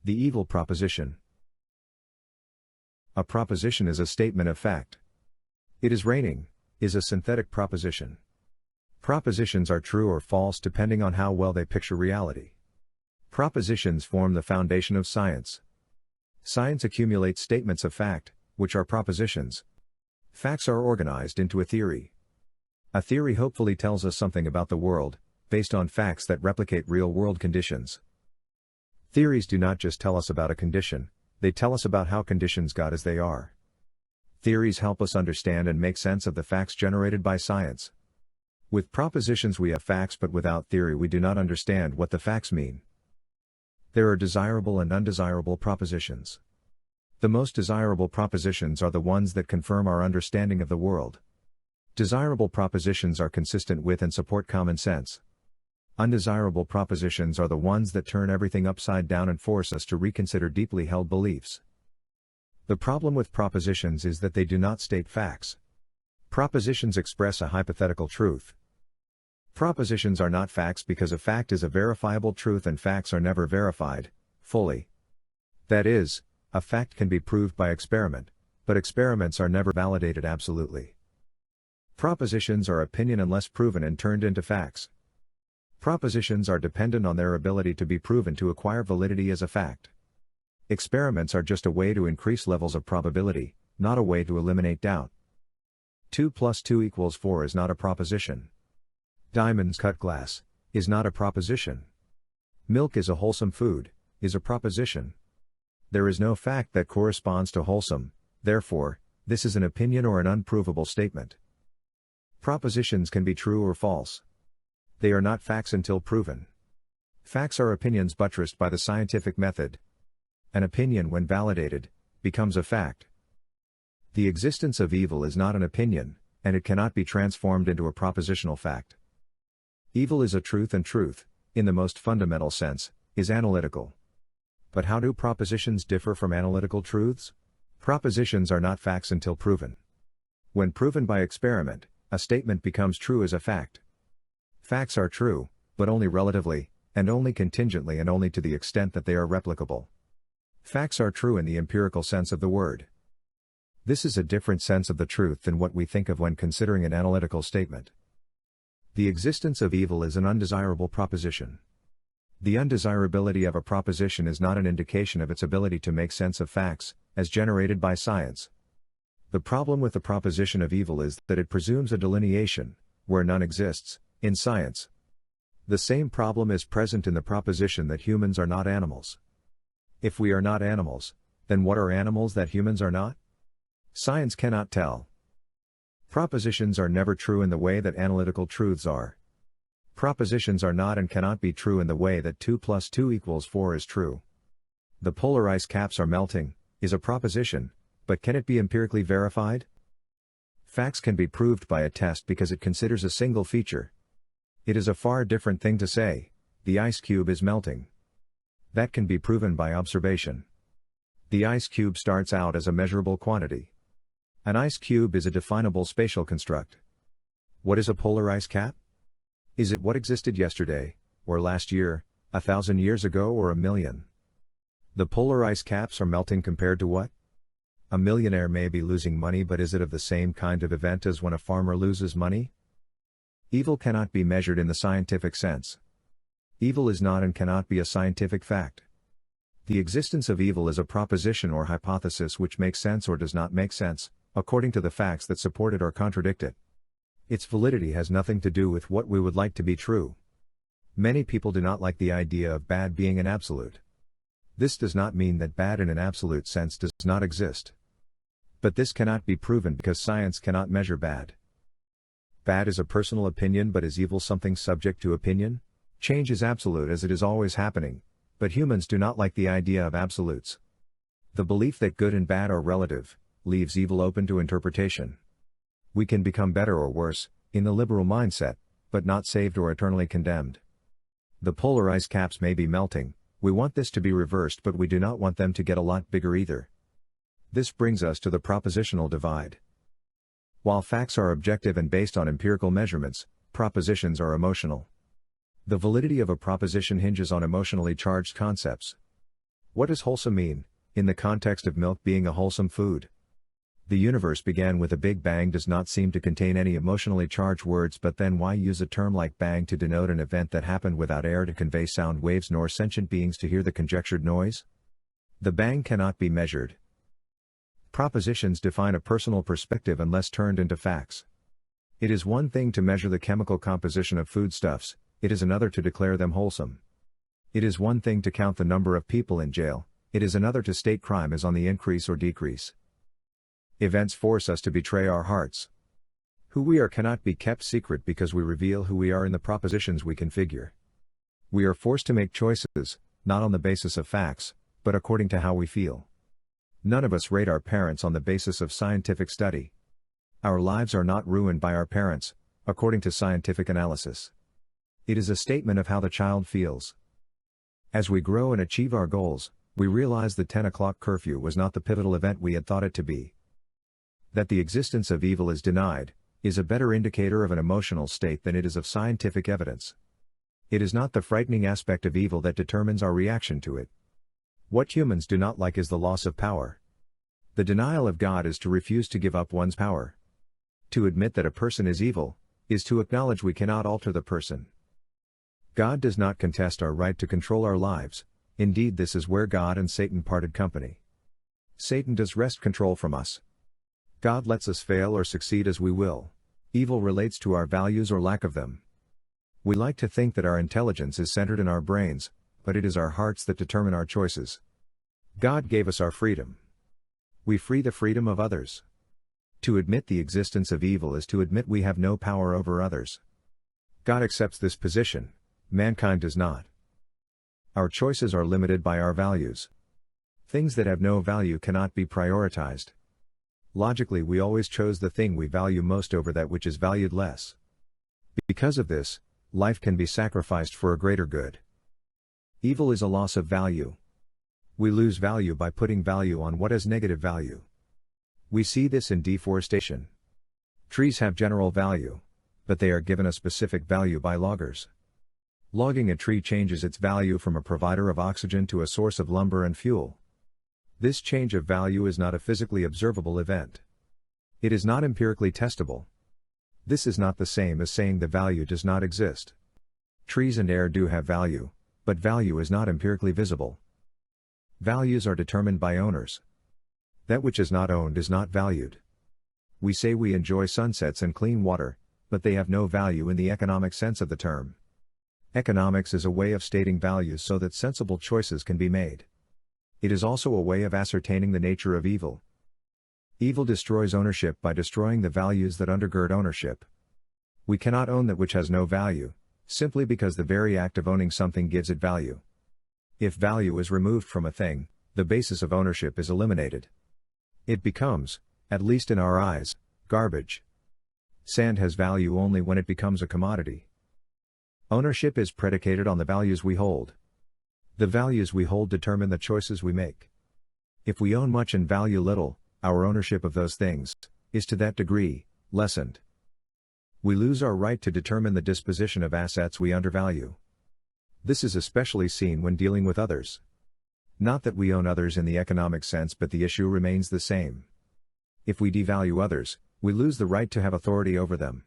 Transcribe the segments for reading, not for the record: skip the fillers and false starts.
The evil proposition. A proposition is a statement of fact. "It is raining" is a synthetic proposition. Propositions are true or false depending on how well they picture reality. Propositions form the foundation of science. Science accumulates statements of fact, which are propositions. Facts are organized into a theory. A theory hopefully tells us something about the world, based on facts that replicate real-world conditions. Theories do not just tell us about a condition, they tell us about how conditions got as they are. Theories help us understand and make sense of the facts generated by science. With propositions we have facts, but without theory we do not understand what the facts mean. There are desirable and undesirable propositions. The most desirable propositions are the ones that confirm our understanding of the world. Desirable propositions are consistent with and support common sense. Undesirable propositions are the ones that turn everything upside down and force us to reconsider deeply held beliefs. The problem with propositions is that they do not state facts. Propositions express a hypothetical truth. Propositions are not facts because a fact is a verifiable truth and facts are never verified, fully. That is, a fact can be proved by experiment, but experiments are never validated absolutely. Propositions are opinion unless proven and turned into facts. Propositions are dependent on their ability to be proven to acquire validity as a fact. Experiments are just a way to increase levels of probability, not a way to eliminate doubt. 2 + 2 = 4 is not a proposition. Diamonds cut glass is not a proposition. Milk is a wholesome food is a proposition. There is no fact that corresponds to wholesome, therefore, this is an opinion or an unprovable statement. Propositions can be true or false. They are not facts until proven. Facts are opinions buttressed by the scientific method. An opinion, when validated, becomes a fact. The existence of evil is not an opinion, and it cannot be transformed into a propositional fact. Evil is a truth, and truth, in the most fundamental sense, is analytical. But how do propositions differ from analytical truths? Propositions are not facts until proven. When proven by experiment, a statement becomes true as a fact. Facts are true, but only relatively, and only contingently, and only to the extent that they are replicable. Facts are true in the empirical sense of the word. This is a different sense of the truth than what we think of when considering an analytical statement. The existence of evil is an undesirable proposition. The undesirability of a proposition is not an indication of its ability to make sense of facts, as generated by science. The problem with the proposition of evil is that it presumes a delineation, where none exists, in science. The same problem is present in the proposition that humans are not animals. If we are not animals, then what are animals that humans are not? Science cannot tell. Propositions are never true in the way that analytical truths are. Propositions are not and cannot be true in the way that 2 + 2 = 4 is true. The polar ice caps are melting is a proposition, but can it be empirically verified? Facts can be proved by a test because it considers a single feature. It is a far different thing to say, the ice cube is melting. That can be proven by observation. The ice cube starts out as a measurable quantity. An ice cube is a definable spatial construct. What is a polar ice cap? Is it what existed yesterday, or last year, 1,000 years ago, or 1,000,000? The polar ice caps are melting compared to what? A millionaire may be losing money, but is it of the same kind of event as when a farmer loses money? Evil cannot be measured in the scientific sense. Evil is not and cannot be a scientific fact. The existence of evil is a proposition or hypothesis which makes sense or does not make sense, according to the facts that support it or contradict it. Its validity has nothing to do with what we would like to be true. Many people do not like the idea of bad being an absolute. This does not mean that bad in an absolute sense does not exist. But this cannot be proven because science cannot measure bad. Bad is a personal opinion, but is evil something subject to opinion? Change is absolute as it is always happening, but humans do not like the idea of absolutes. The belief that good and bad are relative leaves evil open to interpretation. We can become better or worse, in the liberal mindset, but not saved or eternally condemned. The polar ice caps may be melting, we want this to be reversed, but we do not want them to get a lot bigger either. This brings us to the propositional divide. While facts are objective and based on empirical measurements, propositions are emotional. The validity of a proposition hinges on emotionally charged concepts. What does wholesome mean, in the context of milk being a wholesome food? The universe began with a big bang does not seem to contain any emotionally charged words, but then why use a term like bang to denote an event that happened without air to convey sound waves nor sentient beings to hear the conjectured noise? The bang cannot be measured. Propositions define a personal perspective unless turned into facts. It is one thing to measure the chemical composition of foodstuffs, it is another to declare them wholesome. It is one thing to count the number of people in jail, it is another to state crime is on the increase or decrease. Events force us to betray our hearts. Who we are cannot be kept secret because we reveal who we are in the propositions we configure. We are forced to make choices, not on the basis of facts, but according to how we feel. None of us rate our parents on the basis of scientific study. Our lives are not ruined by our parents, according to scientific analysis. It is a statement of how the child feels. As we grow and achieve our goals, we realize the 10 o'clock curfew was not the pivotal event we had thought it to be. That the existence of evil is denied, is a better indicator of an emotional state than it is of scientific evidence. It is not the frightening aspect of evil that determines our reaction to it. What humans do not like is the loss of power. The denial of God is to refuse to give up one's power. To admit that a person is evil, is to acknowledge we cannot alter the person. God does not contest our right to control our lives, indeed this is where God and Satan parted company. Satan does wrest control from us. God lets us fail or succeed as we will. Evil relates to our values or lack of them. We like to think that our intelligence is centered in our brains, but it is our hearts that determine our choices. God gave us our freedom. We free the freedom of others. To admit the existence of evil is to admit we have no power over others. God accepts this position, mankind does not. Our choices are limited by our values. Things that have no value cannot be prioritized. Logically, we always chose the thing we value most over that which is valued less. Because of this, life can be sacrificed for a greater good. Evil is a loss of value. We lose value by putting value on what has negative value. We see this in deforestation. Trees have general value, but they are given a specific value by loggers. Logging a tree changes its value from a provider of oxygen to a source of lumber and fuel. This change of value is not a physically observable event. It is not empirically testable. This is not the same as saying the value does not exist. Trees and air do have value, but value is not empirically visible. Values are determined by owners. That which is not owned is not valued. We say we enjoy sunsets and clean water, but they have no value in the economic sense of the term. Economics is a way of stating values so that sensible choices can be made. It is also a way of ascertaining the nature of evil. Evil destroys ownership by destroying the values that undergird ownership. We cannot own that which has no value, simply because the very act of owning something gives it value. If value is removed from a thing, the basis of ownership is eliminated. It becomes, at least in our eyes, garbage. Sand has value only when it becomes a commodity. Ownership is predicated on the values we hold. The values we hold determine the choices we make. If we own much and value little, our ownership of those things is to that degree lessened. We lose our right to determine the disposition of assets we undervalue. This is especially seen when dealing with others. Not that we own others in the economic sense, but the issue remains the same. If we devalue others, we lose the right to have authority over them.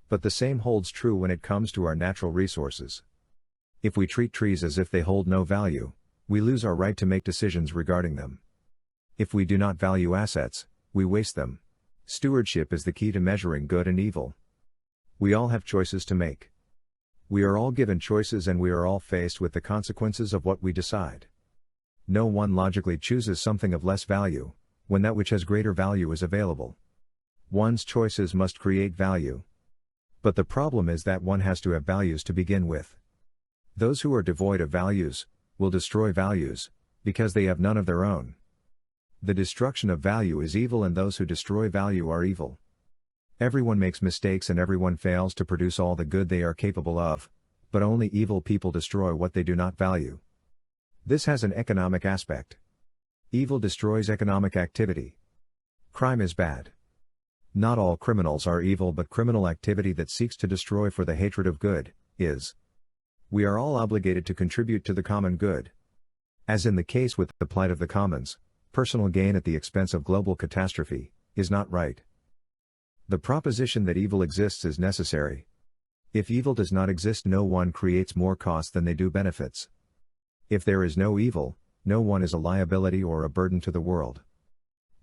But the same holds true when it comes to our natural resources. If we treat trees as if they hold no value, we lose our right to make decisions regarding them. If we do not value assets, we waste them. Stewardship is the key to measuring good and evil. We all have choices to make. We are all given choices and we are all faced with the consequences of what we decide. No one logically chooses something of less value, when that which has greater value is available. One's choices must create value. But the problem is that one has to have values to begin with. Those who are devoid of values will destroy values, because they have none of their own. The destruction of value is evil and those who destroy value are evil. Everyone makes mistakes and everyone fails to produce all the good they are capable of, but only evil people destroy what they do not value. This has an economic aspect. Evil destroys economic activity. Crime is bad. Not all criminals are evil, but criminal activity that seeks to destroy for the hatred of good is. We are all obligated to contribute to the common good. As in the case with the plight of the commons, personal gain at the expense of global catastrophe is not right. The proposition that evil exists is necessary. If evil does not exist, no one creates more cost than they do benefits. If there is no evil, no one is a liability or a burden to the world.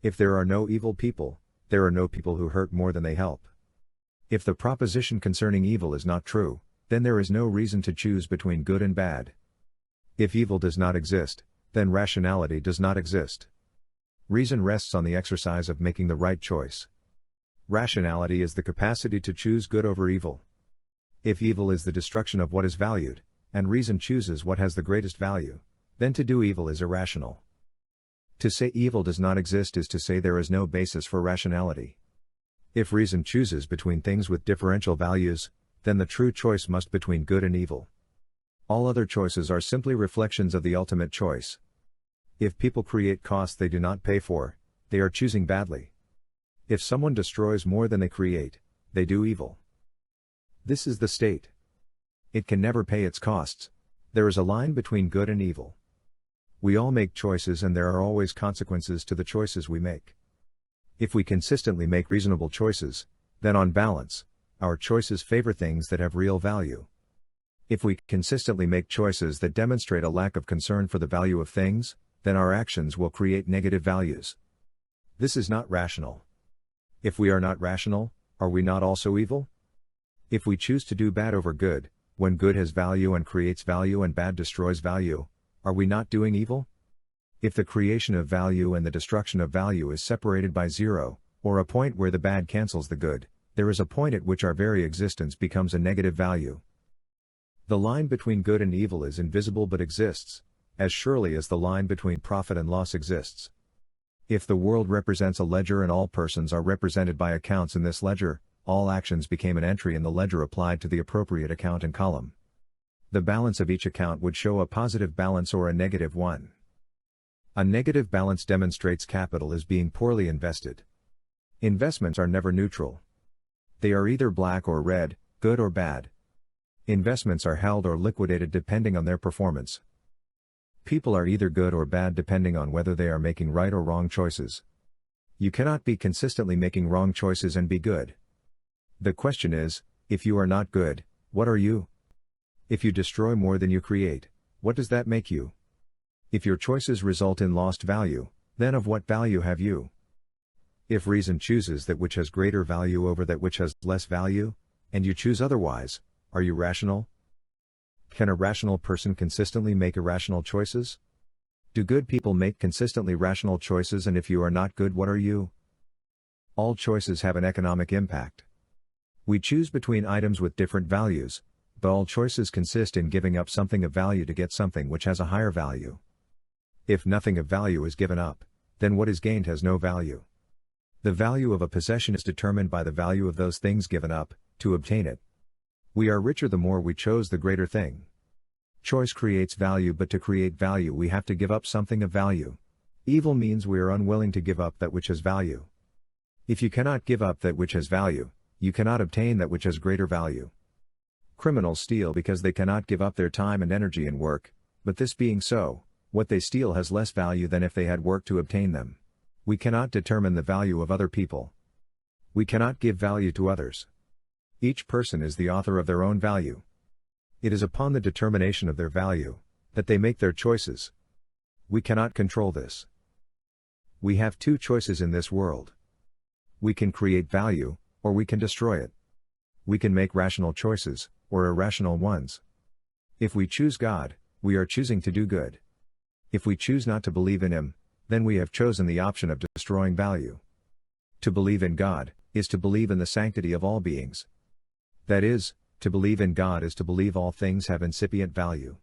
If there are no evil people, there are no people who hurt more than they help. If the proposition concerning evil is not true, then there is no reason to choose between good and bad. If evil does not exist, then rationality does not exist. Reason rests on the exercise of making the right choice. Rationality is the capacity to choose good over evil. If evil is the destruction of what is valued, and reason chooses what has the greatest value, then to do evil is irrational. To say evil does not exist is to say there is no basis for rationality. If reason chooses between things with differential values, then the true choice must be between good and evil. All other choices are simply reflections of the ultimate choice. If people create costs they do not pay for, they are choosing badly. If someone destroys more than they create, they do evil. This is the state. It can never pay its costs. There is a line between good and evil. We all make choices and there are always consequences to the choices we make. If we consistently make reasonable choices, then on balance, our choices favor things that have real value. If we consistently make choices that demonstrate a lack of concern for the value of things, then our actions will create negative values. This is not rational. If we are not rational, are we not also evil? If we choose to do bad over good, when good has value and creates value and bad destroys value, are we not doing evil? If the creation of value and the destruction of value is separated by zero, or a point where the bad cancels the good, there is a point at which our very existence becomes a negative value. The line between good and evil is invisible but exists, as surely as the line between profit and loss exists. If the world represents a ledger and all persons are represented by accounts in this ledger, all actions became an entry in the ledger applied to the appropriate account and column. The balance of each account would show a positive balance or a negative one. A negative balance demonstrates capital is being poorly invested. Investments are never neutral. They are either black or red, good or bad. Investments are held or liquidated depending on their performance. People are either good or bad depending on whether they are making right or wrong choices. You cannot be consistently making wrong choices and be good. The question is, if you are not good, what are you? If you destroy more than you create, what does that make you? If your choices result in lost value, then of what value have you? If reason chooses that which has greater value over that which has less value, and you choose otherwise, are you rational? Can a rational person consistently make irrational choices? Do good people make consistently rational choices, and if you are not good, what are you? All choices have an economic impact. We choose between items with different values, but all choices consist in giving up something of value to get something which has a higher value. If nothing of value is given up, then what is gained has no value. The value of a possession is determined by the value of those things given up to obtain it. We are richer the more we chose the greater thing. Choice creates value, but to create value we have to give up something of value. Evil means we are unwilling to give up that which has value. If you cannot give up that which has value, you cannot obtain that which has greater value. Criminals steal because they cannot give up their time and energy in work, but this being so, what they steal has less value than if they had worked to obtain them. We cannot determine the value of other people. We cannot give value to others. Each person is the author of their own value. It is upon the determination of their value that they make their choices. We cannot control this. We have two choices in this world. We can create value, or we can destroy it. We can make rational choices, or irrational ones. If we choose God, we are choosing to do good. If we choose not to believe in Him, then we have chosen the option of destroying value. To believe in God is to believe in the sanctity of all beings. That is, to believe in God is to believe all things have incipient value.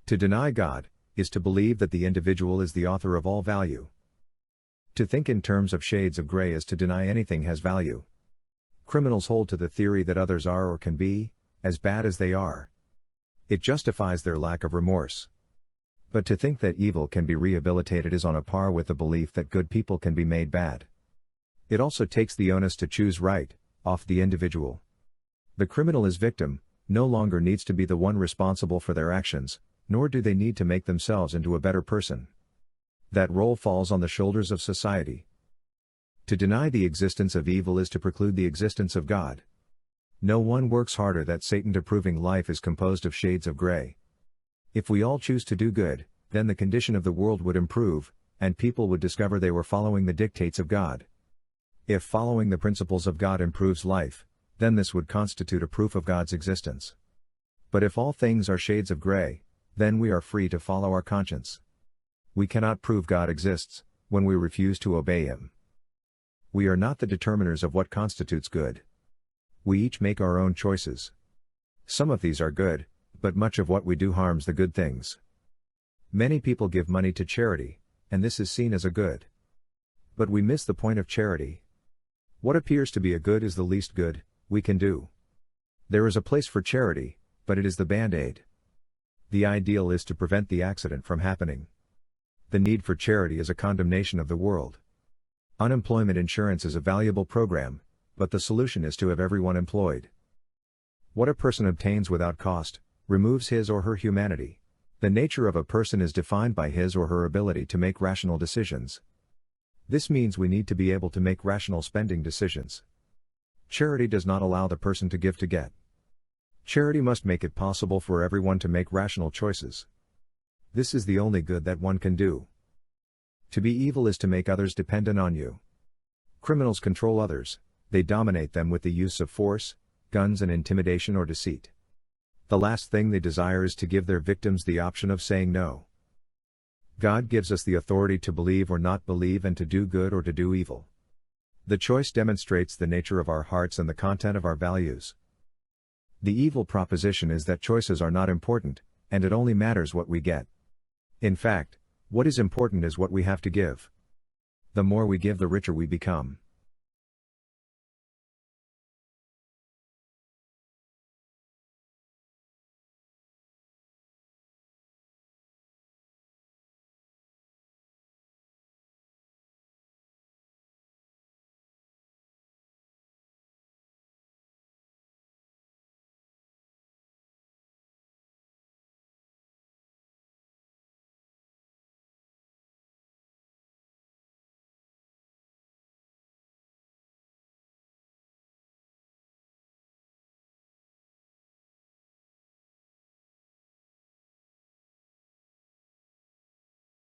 To deny God is to believe that the individual is the author of all value. To think in terms of shades of gray is to deny anything has value. Criminals hold to the theory that others are or can be as bad as they are. It justifies their lack of remorse. But to think that evil can be rehabilitated is on a par with the belief that good people can be made bad. It also takes the onus to choose right off the individual. The criminal as victim no longer needs to be the one responsible for their actions, nor do they need to make themselves into a better person. That role falls on the shoulders of society. To deny the existence of evil is to preclude the existence of God. No one works harder than Satan to proving life is composed of shades of gray. If we all choose to do good, then the condition of the world would improve, and people would discover they were following the dictates of God. If following the principles of God improves life, then this would constitute a proof of God's existence. But if all things are shades of gray, then we are free to follow our conscience. We cannot prove God exists, when we refuse to obey Him. We are not the determiners of what constitutes good. We each make our own choices. Some of these are good, but much of what we do harms the good things. Many people give money to charity, and this is seen as a good. But we miss the point of charity. What appears to be a good is the least good we can do. There is a place for charity, but it is the band-aid. The ideal is to prevent the accident from happening. The need for charity is a condemnation of the world. Unemployment insurance is a valuable program, but the solution is to have everyone employed. What a person obtains without cost, removes his or her humanity. The nature of a person is defined by his or her ability to make rational decisions. This means we need to be able to make rational spending decisions. Charity does not allow the person to give to get. Charity must make it possible for everyone to make rational choices. This is the only good that one can do. To be evil is to make others dependent on you. Criminals control others. They dominate them with the use of force, guns and intimidation or deceit. The last thing they desire is to give their victims the option of saying no. God gives us the authority to believe or not believe and to do good or to do evil. The choice demonstrates the nature of our hearts and the content of our values. The evil proposition is that choices are not important, and it only matters what we get. In fact, what is important is what we have to give. The more we give, the richer we become.